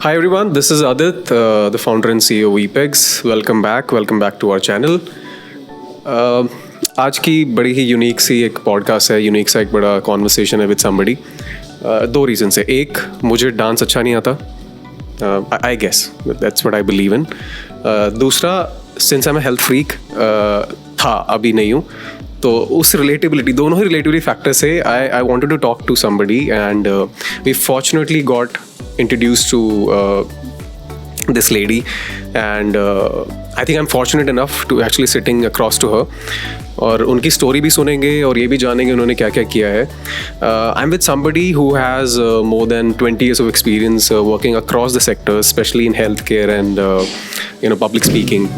Hi everyone, this is Adit, the founder and CEO of Vpegs. Welcome back to our channel. आज की बड़ी ही unique सी एक podcast है, unique सा एक बड़ा कॉन्वर्सेशन है विद समबडी. दो रीज़न से. एक, मुझे डांस अच्छा नहीं आता, I guess that's what I believe in. दूसरा, since I am a health freak, था, अभी नहीं हूँ, तो उस रिलेटेबिलिटी, दोनों ही रिलेटिविटी फैक्टर से I wanted to talk to somebody and we fortunately got introduced to this lady, and I think I'm fortunate enough to actually sitting across to her. और उनकी स्टोरी भी सुनेंगे और ये भी जानेंगे उन्होंने क्या क्या किया है. I'm with somebody who has more than 20 years of experience working across the sectors, especially in healthcare and public speaking.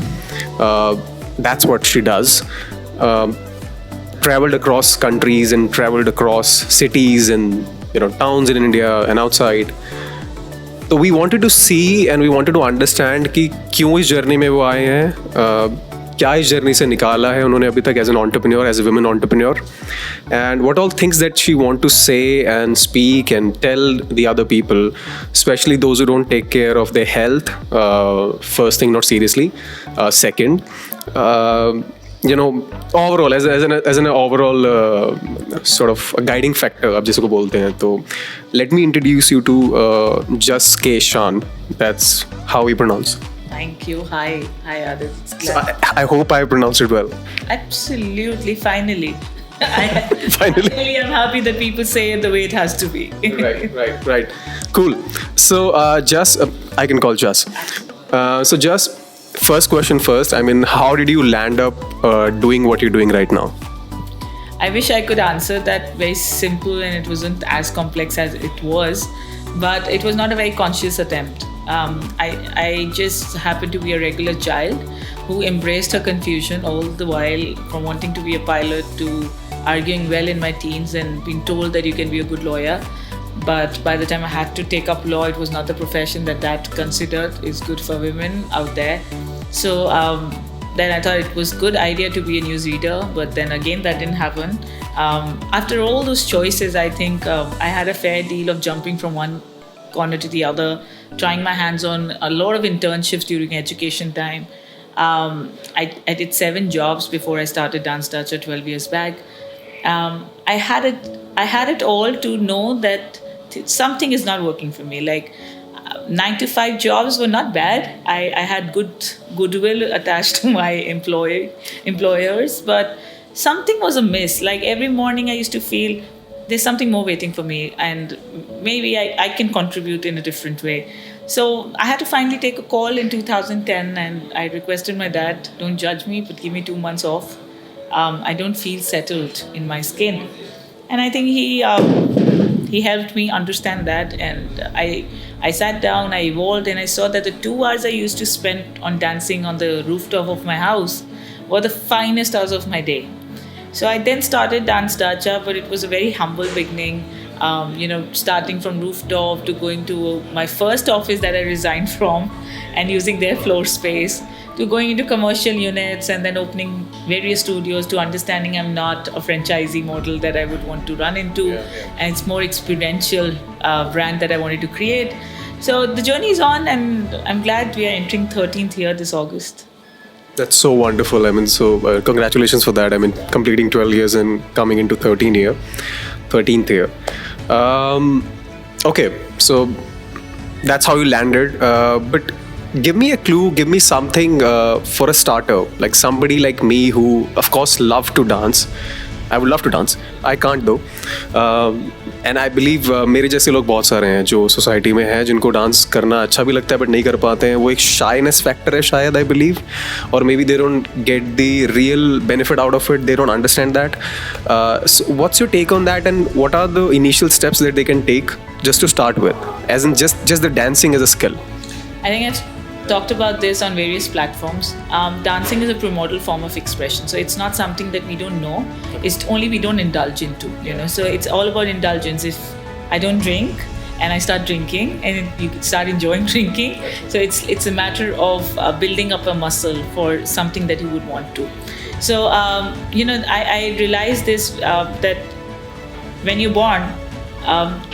That's what she does. Traveled across countries and traveled across cities and towns in India and outside. तो we wanted to see and we wanted to understand कि क्यों इस journey में वो आए हैं, क्या इस जर्नी से निकाला है उन्होंने अभी तक as an entrepreneur, as a women entrepreneur, and what all things that she want to say and speak and tell the other people, specially those who don't take care of their health. First thing, not seriously. Second, overall as an overall sort of a guiding factor, आप जिसको बोलते हैं. तो let me introduce you to Jas K Shan. That's how we pronounce. Thank you. Hi Adit. So I hope I pronounced it well. Absolutely, finally. Finally, I'm happy that people say it the way it has to be. Right. Cool. So Jas, I can call Jas. So Jas, first question first. I mean, how did you land up doing what you're doing right now? I wish I could answer that very simple and it wasn't as complex as it was, but it was not a very conscious attempt. I just happened to be a regular child who embraced her confusion all the while, from wanting to be a pilot to arguing well in my teens and being told that you can be a good lawyer. But by the time I had to take up law, it was not the profession that considered is good for women out there. So then I thought it was a good idea to be a newsreader, but then again that didn't happen. After all those choices, I think I had a fair deal of jumping from one corner to the other, trying my hands on a lot of internships during education time. I did 7 jobs before I started dancedacha 12 years back. I had it all to know that something is not working for me. Like 9 to 5 jobs were not bad. I had goodwill attached to my employers, but something was amiss. Like every morning I used to feel there's something more waiting for me, and maybe I can contribute in a different way. So I had to finally take a call in 2010, and I requested my dad, don't judge me, but give me 2 months off. I don't feel settled in my skin. And I think he helped me understand that, and I sat down, I evolved, and I saw that the 2 hours I used to spend on dancing on the rooftop of my house were the finest hours of my day. So I then started dancedacha, but it was a very humble beginning, starting from rooftop to going to my first office that I resigned from and using their floor space, to going into commercial units and then opening various studios, to understanding I'm not a franchisee model that I would want to run into. And it's more experiential brand that I wanted to create. So the journey is on, and I'm glad we are entering 13th year this August. That's so wonderful. I mean, so congratulations for that. I mean, completing 12 years and coming into 13th year. Okay, so that's how you landed. But give me a clue, give me something for a starter, like somebody like me who, of course, love to dance. I would love to dance. I can't though. And I believe मेरे जैसे लोग बहुत सारे हैं जो society में हैं जिनको डांस करना अच्छा भी लगता है बट नहीं कर पाते हैं. वो एक शाइनेस फैक्टर है शायद, आई बिलीव, और maybe they don't get the real benefit out of it. They don't understand that. What's your take on that, and what are the initial steps that they can take just to start with, as in just the dancing as a skill? I think I've talked about this on various platforms. Dancing is a primordial form of expression, so it's not something that we don't know. It's only we don't indulge into, So it's all about indulgence. If I don't drink and I start drinking, and you start enjoying drinking, so it's a matter of building up a muscle for something that you would want to. So I realized this, that when you're born,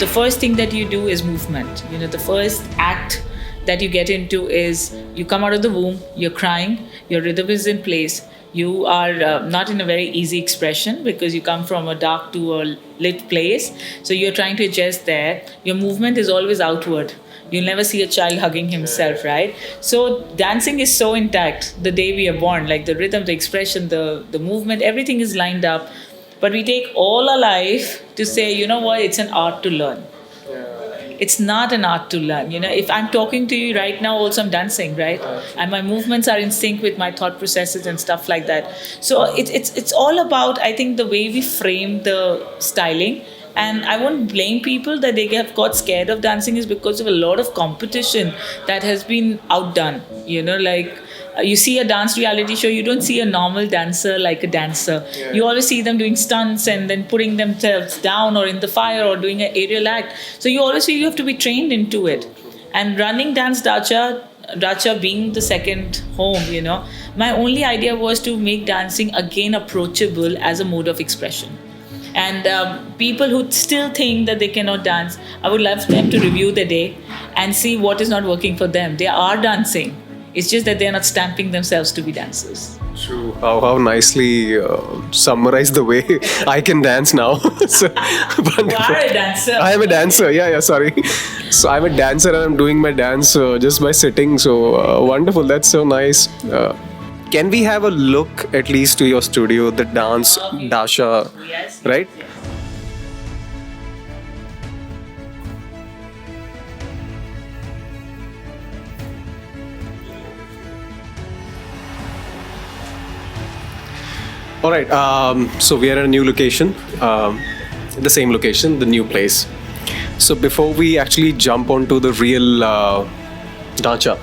the first thing that you do is movement. The first act that you get into is you come out of the womb, you're crying, your rhythm is in place. You are not in a very easy expression because you come from a dark to a lit place. So you're trying to adjust there. Your movement is always outward. You'll never see a child hugging himself, right? So dancing is so intact the day we are born, like the rhythm, the expression, the movement, everything is lined up. But we take all our life to say, you know what, it's an art to learn. It's not an art to learn. If I'm talking to you right now, also I'm dancing, right? And my movements are in sync with my thought processes and stuff like that. So it's all about, I think, the way we frame the styling. And I won't blame people that they have got scared of dancing is because of a lot of competition that has been outdone. You see a dance reality show, you don't see a normal dancer like a dancer. Yeah. You always see them doing stunts and then putting themselves down or in the fire or doing an aerial act. So you always feel you have to be trained into it. And running Dacha being the second home, my only idea was to make dancing again approachable as a mode of expression. And people who still think that they cannot dance, I would love them to review the day and see what is not working for them. They are dancing. It's just that they're not stamping themselves to be dancers. True. How nicely summarized the way I can dance now. So, you are a dancer. I am a dancer. Yeah, sorry. So I'm a dancer and I'm doing my dance just by sitting. So wonderful. That's so nice. Can we have a look at least to your studio, the dance Dacha, yes, right? Yes. All right, so we are at a new location, the same location, the new place. So before we actually jump onto the real Dacha,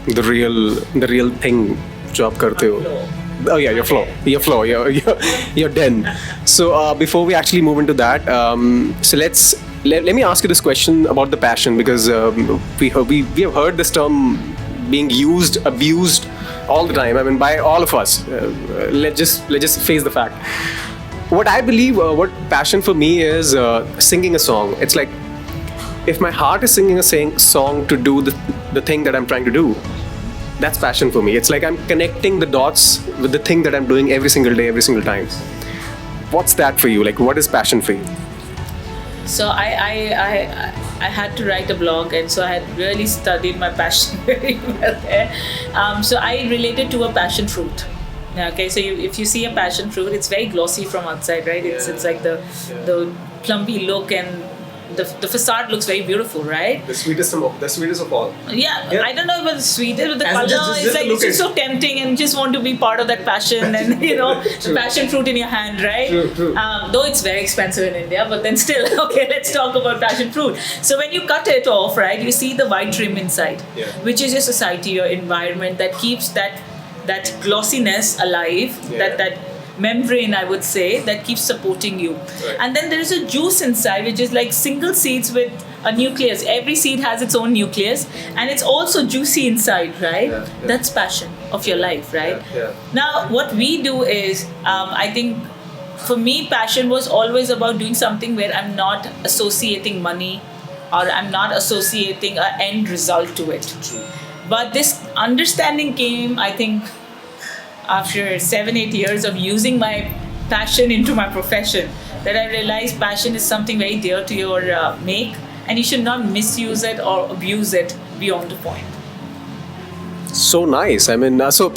the real thing जो आप करते हो, oh yeah, your floor, your den. So before we actually move into that, so let me ask you this question about the passion, because we have heard this term being used, abused all the time. I mean, by all of us. Let's just face the fact. What I believe, what passion for me is singing a song. It's like if my heart is singing a song to do the thing that I'm trying to do, that's passion for me. It's like I'm connecting the dots with the thing that I'm doing every single day, every single time. What's that for you? Like, what is passion for you? So I had to write a blog, and so I had really studied my passion very well there. So I related to a passion fruit. Okay, so if you see a passion fruit, it's very glossy from outside, right? It's like the plumpy look, and the facade looks very beautiful, right? The sweetest of all. Yeah, I don't know about the sweetest, but the color is like it's just so tempting, and you just want to be part of that passion, and the passion fruit in your hand, right? True. Though it's very expensive in India, but then still, okay, let's talk about passion fruit. So when you cut it off, right, you see the white trim inside, which is your society, your environment that keeps that glossiness alive, that membrane, I would say, that keeps supporting you. Right. And then there is a juice inside, which is like single seeds with a nucleus. Every seed has its own nucleus, and it's also juicy inside, right? Yeah. That's passion of your life, right? Yeah. Now, what we do is, I think, for me, passion was always about doing something where I'm not associating money, or I'm not associating an end result to it. True. But this understanding came, I think, after 7-8 years of using my passion into my profession, that I realized passion is something very dear to your make, and you should not misuse it or abuse it beyond the point. So nice. I mean, so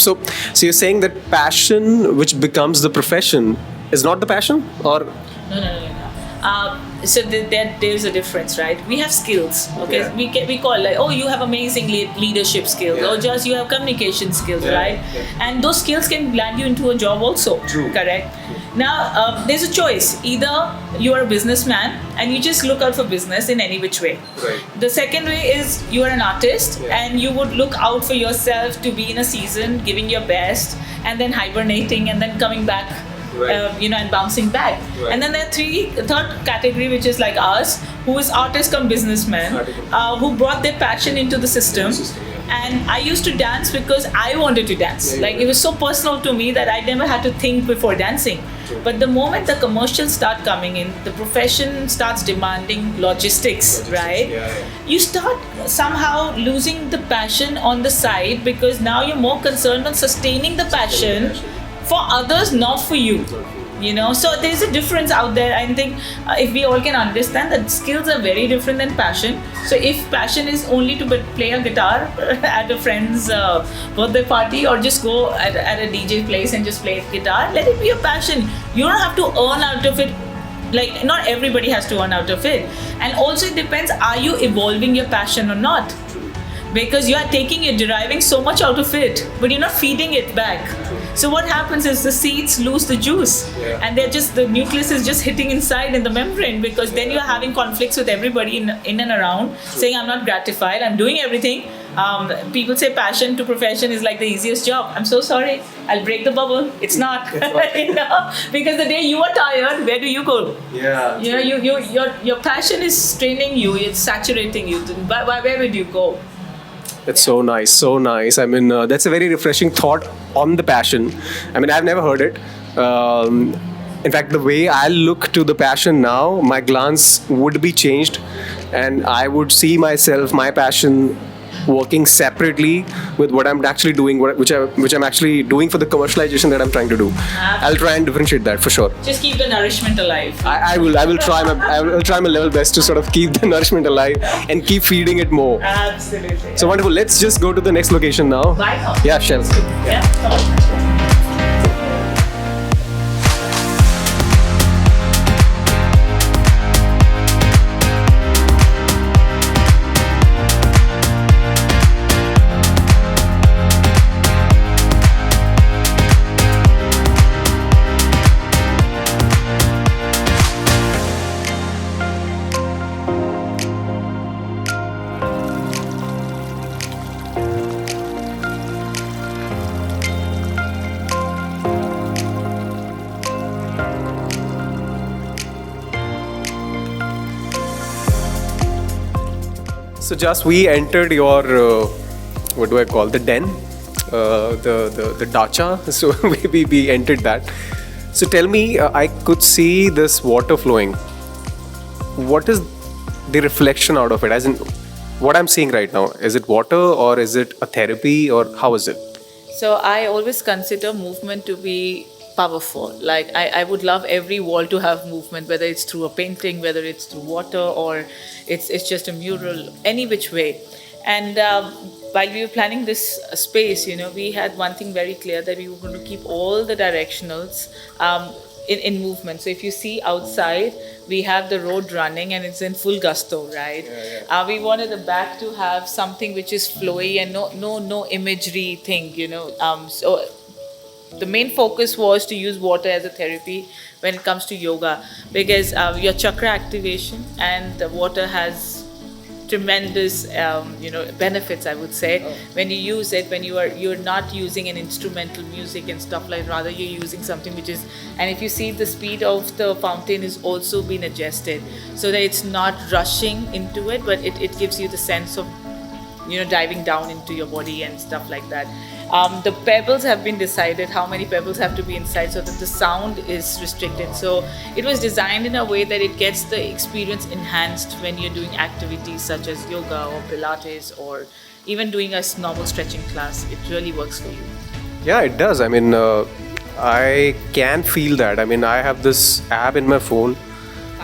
you're saying that passion, which becomes the profession, is not the passion, or? No. So there's a difference, right? We have skills, okay? Yeah. We call like, oh, you have amazing leadership skills, or just you have communication skills, right? Yeah. And those skills can land you into a job also. True. Correct? True. Now, there's a choice. Either you are a businessman and you just look out for business in any which way. Right. The second way is you are an artist, and you would look out for yourself to be in a season, giving your best, and then hibernating, and then coming back. Right. And bouncing back. Right. And then there are third category, which is like us, who is artists come businessmen, who brought their passion into the system. And I used to dance because I wanted to dance. It was so personal to me that I never had to think before dancing. But the moment the commercials start coming in, the profession starts demanding logistics, right? You start somehow losing the passion on the side, because now you're more concerned on sustaining the passion for others, not for you. So there's a difference out there. I think if we all can understand that skills are very different than passion. So if passion is only to play a guitar at a friend's birthday party, or just go at a DJ place and just play guitar, let it be a passion. You don't have to earn out of it. Like, not everybody has to earn out of it. And also it depends, are you evolving your passion or not? Because you're deriving so much out of it, but you're not feeding it back. So what happens is the seeds lose the juice, and the nucleus is just hitting inside in the membrane, because then you're having conflicts with everybody in and around, saying, I'm not gratified, I'm doing everything. People say passion to profession is like the easiest job. I'm so sorry, I'll break the bubble. It's not. Because the day you are tired, where do you go? Your passion is straining you, it's saturating you. Where would you go? That's so nice, so nice. I mean, that's a very refreshing thought on the passion. I mean, I've never heard it. In fact, the way I look to the passion now, my glance would be changed, and I would see myself, my passion, working separately with what I'm actually doing, which I'm actually doing for the commercialization that I'm trying to do. I'll try and differentiate that for sure. Just keep the nourishment alive. I will try my level best to sort of keep the nourishment alive and keep feeding it more. Absolutely. So wonderful. Let's just go to the next location now. Why not? Yeah, sure. Yeah. So just we entered your what do I call the den, the dacha. So we entered that. So tell me, I could see this water flowing. What is the reflection out of it? As in, what I'm seeing right now, is it water or is it a therapy, or how is it? So I always consider movement to be powerful. Like I would love every wall to have movement, whether it's through a painting, whether it's through water, or it's just a mural, any which way. And while we were planning this space, we had one thing very clear, that we were going to keep all the directionals in movement. So if you see outside, we have the road running and it's in full gusto, right? We wanted the back to have something which is flowy and no imagery thing, So the main focus was to use water as a therapy when it comes to yoga, because your chakra activation, and the water has tremendous benefits, I would say. When you use it, when you're not using an instrumental music and stuff like, rather you're using something which is, and if you see, the speed of the fountain is also been adjusted so that it's not rushing into it, but it gives you the sense of diving down into your body and stuff like that. The pebbles have been decided, how many pebbles have to be inside, so that the sound is restricted. So it was designed in a way that it gets the experience enhanced when you're doing activities such as yoga or Pilates, or even doing a normal stretching class. It really works for you. Yeah, it does. I mean, I can feel that. I mean, I have this app in my phone,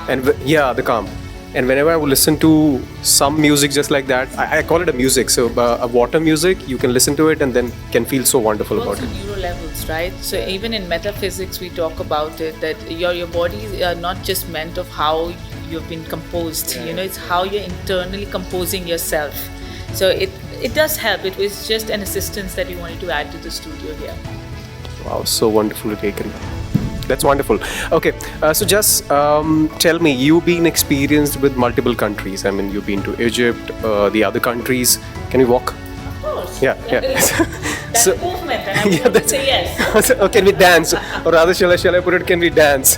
and the Calm. And whenever I would listen to some music just like that, I call it a music. So a water music, you can listen to it and then can feel so wonderful about it. Neuro levels, right? So even in metaphysics, we talk about it, that your body are not just meant of how you've been composed. It's how you're internally composing yourself. So it does help. It was just an assistance that we wanted to add to the studio here. Wow, so wonderfully taken. That's wonderful. Okay, so just tell me, you've been experienced with multiple countries. I mean, you've been to Egypt, the other countries. Can we walk? Of course. Yeah. That's a movement, and I would say yes. So, can we dance? Or rather, shall I put it, can we dance?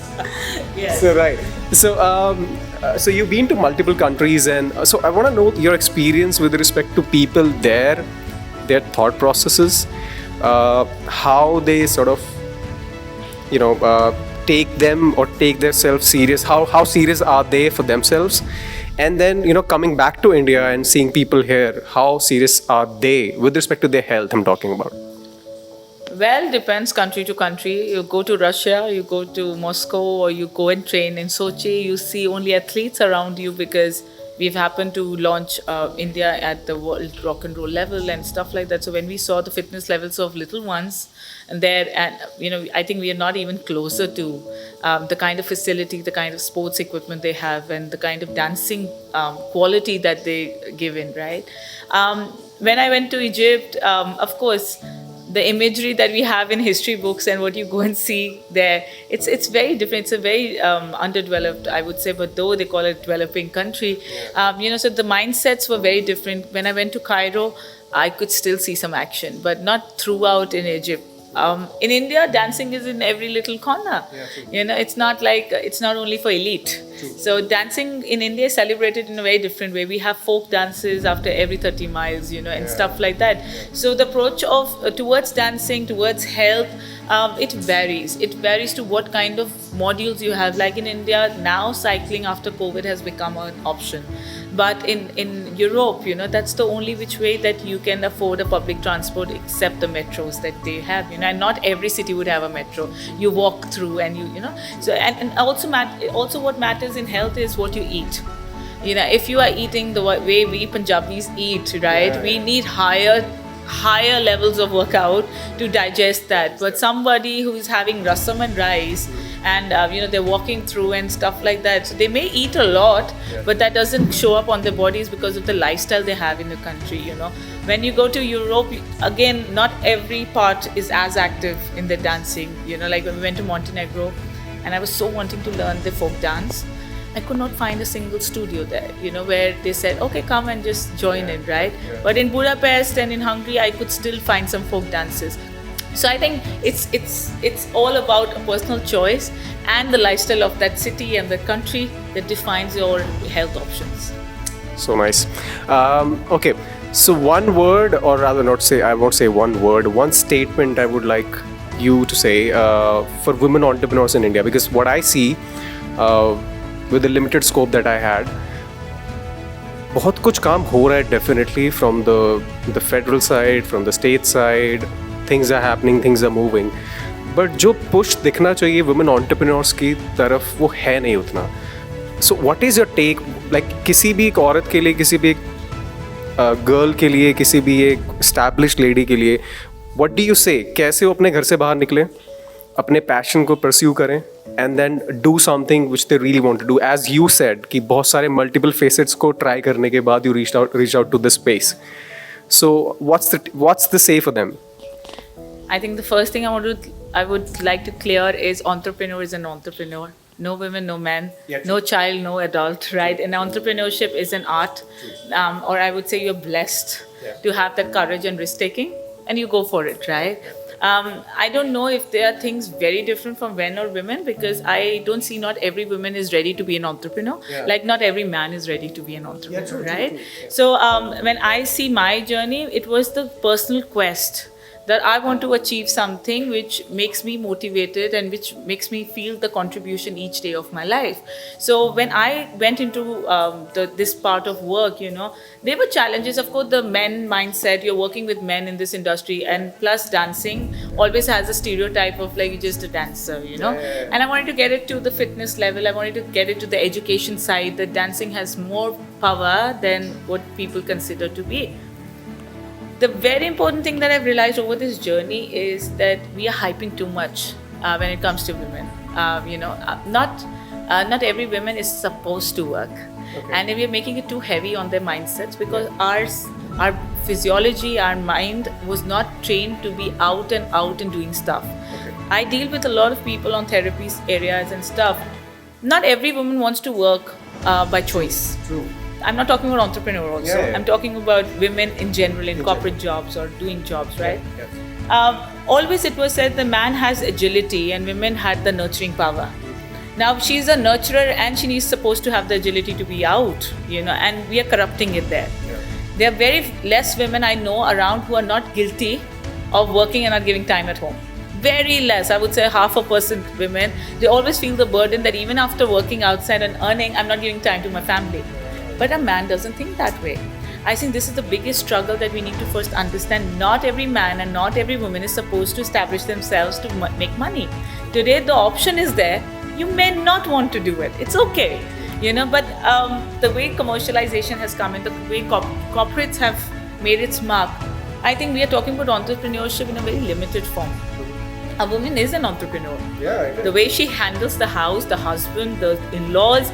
Yes. So, right. So you've been to multiple countries, and so I want to know your experience with respect to people there, their thought processes, how they sort of take them or take themselves serious? How serious are they for themselves? And then, coming back to India and seeing people here, how serious are they with respect to their health I'm talking about? Well, depends country to country. You go to Russia, you go to Moscow, or you go and train in Sochi, you see only athletes around you because we've happened to launch India at the world rock and roll level and stuff like that. So when we saw the fitness levels of little ones, and I think we are not even closer to the kind of facility, the kind of sports equipment they have, and the kind of dancing quality that they give in, right? When I went to Egypt, of course, the imagery that we have in history books and what you go and see there, it's very different. It's a very underdeveloped, I would say, but though they call it developing country, so the mindsets were very different. When I went to Cairo, I could still see some action, but not throughout in Egypt. In India, dancing is in every little corner. It's not like it's not only for elite. So dancing in India is celebrated in a very different way. We have folk dances after every 30 miles, and stuff like that. So the approach of towards dancing, towards health, it varies. It varies to what kind of modules you have. Like in India, now cycling after COVID has become an option. But in Europe, that's the only which way that you can afford a public transport except the metros that they have, and not every city would have a metro. You walk through and so and also what matters in health is what you eat. If you are eating the way we Punjabis eat, right, we need higher levels of workout to digest that. But somebody who is having rasam and rice and they're walking through and stuff like that, so they may eat a lot, but that doesn't show up on their bodies because of the lifestyle they have in the country. When you go to Europe, again, not every part is as active in the dancing. Like when we went to Montenegro and I was so wanting to learn the folk dance, I could not find a single studio there, where they said, okay, come and just join in, right? But in Budapest and in Hungary, I could still find some folk dances. So I think it's all about a personal choice and the lifestyle of that city and the country that defines your health options. So nice. Okay, so one word, or rather I won't say one word, one statement I would like you to say for women entrepreneurs in India, because what I see with the limited scope that I had, बहुत कुछ काम हो रहा है definitely from the federal side, from the state side, things are happening, things are moving, but जो push दिखना चाहिए women entrepreneurs की तरफ वो है नहीं उतना. So what is your take, like किसी भी एक औरत के लिए, किसी भी एक गर्ल के लिए, किसी भी एक established lady के लिए, what do you say, कैसे वो अपने घर से बाहर निकले, अपने पैशन को परस्यू करें and then do something which they really want to do? As you said कि बहुत सारे multiple facets को try करने के बाद you reached out to this space. So what's the say for them? I think the first thing I would like to clear is entrepreneur is an entrepreneur. No women, no men, no child, no adult, right? And entrepreneurship is an art, or I would say you're blessed to have that courage and risk taking, and you go for it, right? I don't know if there are things very different from men or women, because I don't see not every woman is ready to be an entrepreneur. Like not every man is ready to be an entrepreneur, right? So when I see my journey, it was the personal quest that I want to achieve something which makes me motivated and which makes me feel the contribution each day of my life. So when I went into this part of work, there were challenges. Of course, the men mindset, you're working with men in this industry, and plus dancing always has a stereotype of like you're just a dancer, And I wanted to get it to the fitness level. I wanted to get it to the education side, that dancing has more power than what people consider to be. The very important thing that I've realized over this journey is that we are hyping too much when it comes to women. Not every woman is supposed to work, and we are making it too heavy on their mindsets, because our physiology, our mind was not trained to be out and doing stuff. I deal with a lot of people on therapies areas and stuff. Not every woman wants to work by choice. True. I'm not talking about entrepreneur also. I'm talking about women in general in corporate jobs or doing jobs, right? Always it was said the man has agility and women had the nurturing power. Now she's a nurturer and she's supposed to have the agility to be out, and we are corrupting it there. There are very less women I know around who are not guilty of working and not giving time at home. very less, I would say 0.5% women, they always feel the burden that even after working outside and earning, I'm not giving time to my family. But a man doesn't think that way. I think this is the biggest struggle that we need to first understand. Not every man and not every woman is supposed to establish themselves to make money. Today, the option is there. You may not want to do it. It's okay. But the way commercialization has come in, the way corporates have made its mark, I think we are talking about entrepreneurship in a very limited form. A woman is an entrepreneur. The way she handles the house, the husband, the in-laws,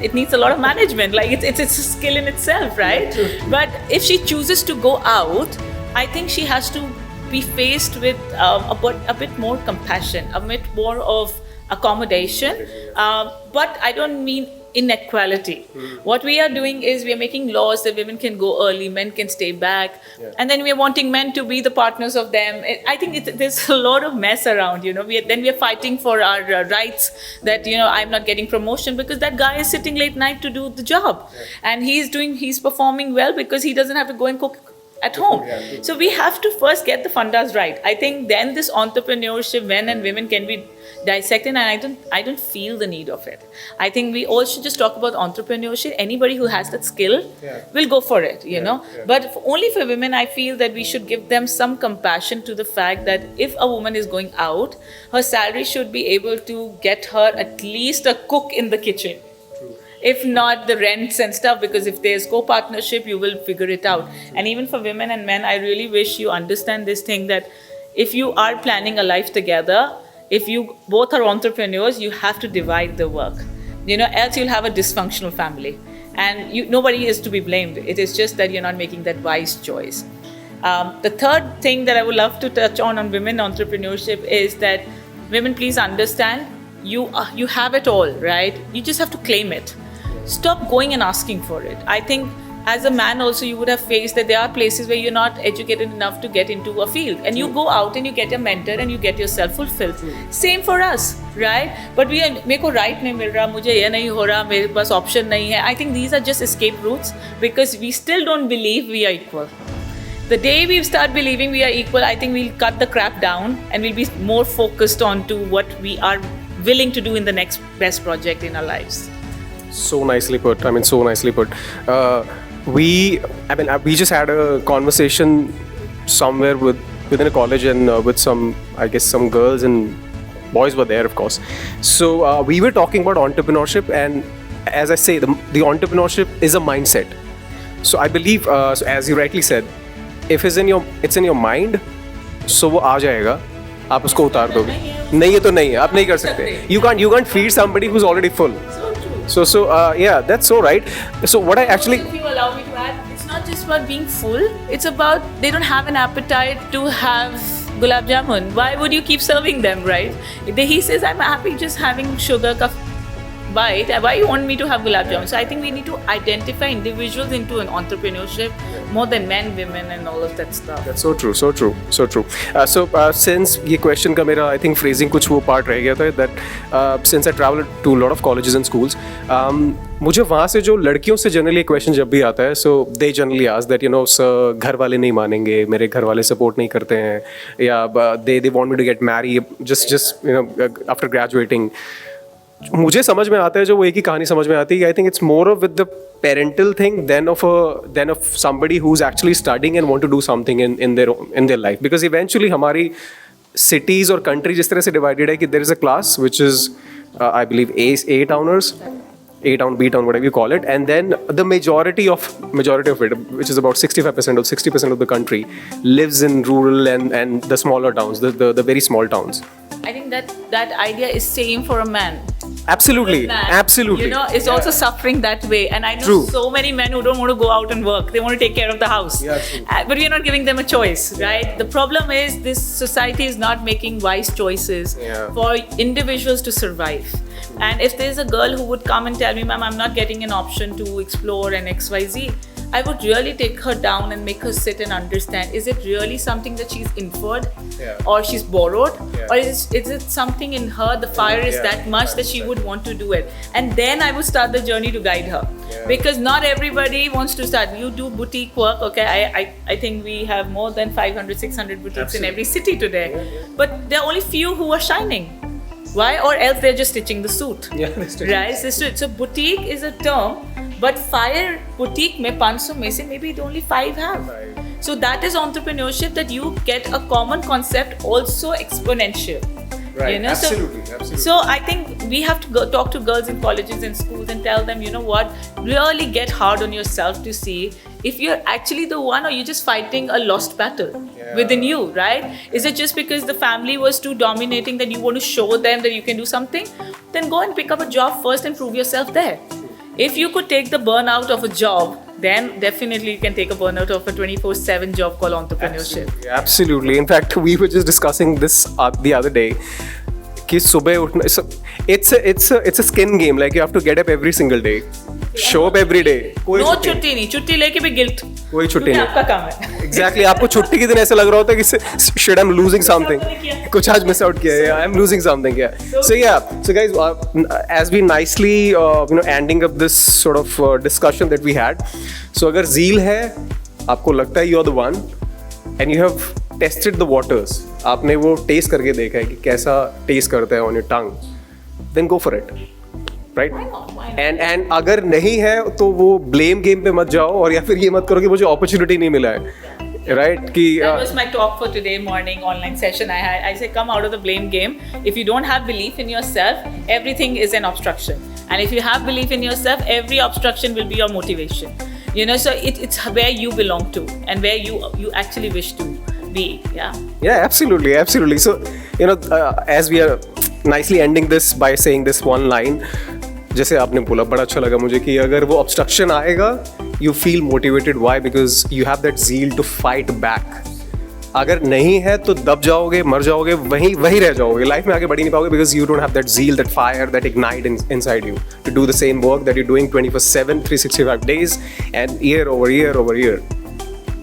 it needs a lot of management. Like it's a skill in itself, right? But if she chooses to go out, I think she has to be faced with a bit more compassion, a bit more of accommodation. But I don't mean inequality. What we are doing is we are making laws that women can go early, men can stay back, and then we are wanting men to be the partners of them. I think there's a lot of mess around. We are fighting for our rights. That I'm not getting promotion because that guy is sitting late night to do the job, and he's performing well because he doesn't have to go and cook at home. So we have to first get the fundas right. I think then this entrepreneurship, men and women, can be dissected, and I don't feel the need of it. I think we all should just talk about entrepreneurship. Anybody who has that skill will go for it, But only for women, I feel that we should give them some compassion to the fact that if a woman is going out, her salary should be able to get her at least a cook in the kitchen. If not the rents and stuff, because if there's co-partnership, you will figure it out. And even for women and men, I really wish you understand this thing that if you are planning a life together, if you both are entrepreneurs, you have to divide the work. Else you'll have a dysfunctional family. And nobody is to be blamed. It is just that you're not making that wise choice. The third thing that I would love to touch on women entrepreneurship is that women, please understand, you have it all, right? You just have to claim it. Stop going and asking for it. I think as a man also, you would have faced that there are places where you're not educated enough to get into a field, and you go out and you get a mentor and you get yourself fulfilled. Same for us, right? But मेरे को right नहीं मिल रहा, मुझे ये नहीं हो रहा, मेरे पास option नहीं है. I think these are just escape routes because we still don't believe we are equal. The day we start believing we are equal, I think we'll cut the crap down and we'll be more focused on to what we are willing to do in the next best project in our lives. So nicely put. So nicely put. We just had a conversation somewhere within a college and with some girls and boys were there, of course. So we were talking about entrepreneurship, and as I say, the entrepreneurship is a mindset. So I believe, so as you rightly said, if it's in your mind, so वो आ जाएगा. आप उसको उतार दोगे. नहीं है तो नहीं है. आप नहीं कर सकते. You can't feed somebody who's already full. So yeah, that's so right. So what I actually, if you allow me to add, it's not just about being full. It's about they don't have an appetite to have gulab jamun. Why would you keep serving them, right? He says, I'm happy just having sugar ka bite. Why you want me to have gulab jamun? So I think we need to identify individuals into an entrepreneurship more than men, women, and all of that stuff. That's so true. So since ये question का मेरा I think phrasing कुछ वो part रह गया था that since I traveled to a lot of colleges and schools, मुझे वहाँ से जो लड़कियों से generally question जब भी आता है, so they generally ask that sir, घर वाले नहीं मानेंगे, मेरे घर वाले support नहीं करते हैं, या they want me to get married just after graduating. मुझे समझ में आता है जो वो एक ही कहानी समझ में आती है. I think it's more of with the parental thing than of somebody who's actually studying and want to do something in their life. Because eventually हमारी cities or country जिस तरह से divided है कि there is a class which is I believe A towners, A town, B town, whatever you call it, and then the majority of it, which is about 65% or 60% of the country, lives in rural and the smaller towns, the very small towns. I think that idea is same for a man. Absolutely. It's also suffering that way. And I know so many men who don't want to go out and work. They want to take care of the house. Yeah, but we are not giving them a choice, right? The problem is this society is not making wise choices for individuals to survive. And if there's a girl who would come and tell me, ma'am, I'm not getting an option to explore and XYZ, I would really take her down and make her sit and understand, is it really something that she's inferred or she's borrowed, or is it something in her, the fire is that much that she would want to do it? And then I would start the journey to guide her. Because not everybody wants to start. You do boutique work, okay? I think we have more than 500, 600 boutiques in every city today. But there are only few who are shining. Why? Or else they're just stitching the suit. Right? So boutique is a term, but fire boutique mein 500 mein se maybe only 5 have. So that is entrepreneurship, that you get a common concept, also exponential. Right. You know? Absolutely. So I think we have to go talk to girls in colleges and schools and tell them, you know what, really get hard on yourself to see if you're actually the one, or you're just fighting a lost battle within you, right? Is it just because the family was too dominating that you want to show them that you can do something? Then go and pick up a job first and prove yourself there. If you could take the burnout of a job, then definitely you can take a burnout of a 24/7 job called entrepreneurship. Absolutely. In fact, we were just discussing this the other day. कि सुबह उठना, it's a skin game. Like you have to get up every single day, show up every day. No छुट्टी नहीं, छुट्टी लेके भी guilt. कोई छुट्टी नहीं. आपका काम है. Exactly. आपको छुट्टी के दिन ऐसा लग रहा होता है कि shit, I'm losing something. कुछ आज miss out किया है. Yeah, I'm losing something. Yeah. So guys, as we nicely ending up this sort of discussion that we had. So अगर zeal है, आपको लगता है you're the one, and you have tested the waters. आपने वो test करके देखा है कि कैसा टेस्ट करता है on your tongue, then go for it, right? And अगर नहीं है तो वो ब्लेम गेम पे मत जाओ, और या फिर ये मत करो कि मुझे अपॉर्चुनिटी नहीं मिला है, राइट? कि that was my talk for today morning online session I had. I say come out of the blame game. If you don't have belief in yourself, everything is an obstruction, and if you have belief in yourself, every obstruction will be your motivation. You know, so it's where you belong to and where you actually wish to be. Yeah, absolutely. So as we are nicely ending this by saying this one line, जैसे आपने बोला, बड़ा अच्छा लगा मुझे कि अगर वो obstruction आएगा, you feel motivated. Why? Because you have that zeal to fight back. अगर नहीं है तो दब जाओगे, मर जाओगे, वहीं रह जाओगे, लाइफ में आगे बढ़ ही नहीं पाओगे, because you don't have that zeal, that fire, that ignite inside you to do the same work that you're doing 24/7, 365 days, and year over year.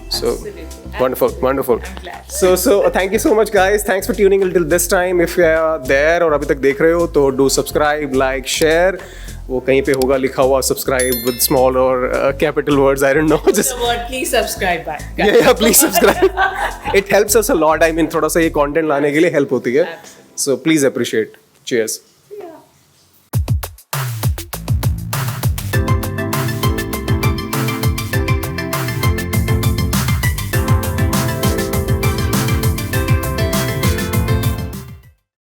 So absolutely. Wonderful. I'm glad. So thank you so much, guys. Thanks for tuning in till this time. If you are there और अभी तक देख रहे हो तो do subscribe, like, share. वो कहीं पे होगा लिखा हुआ subscribe with small or capital words. I don't know. Just the word please subscribe back. Yeah, please subscribe. It helps us a lot. I mean, थोड़ा सा ये content लाने के लिए help होती है. So please appreciate. Cheers.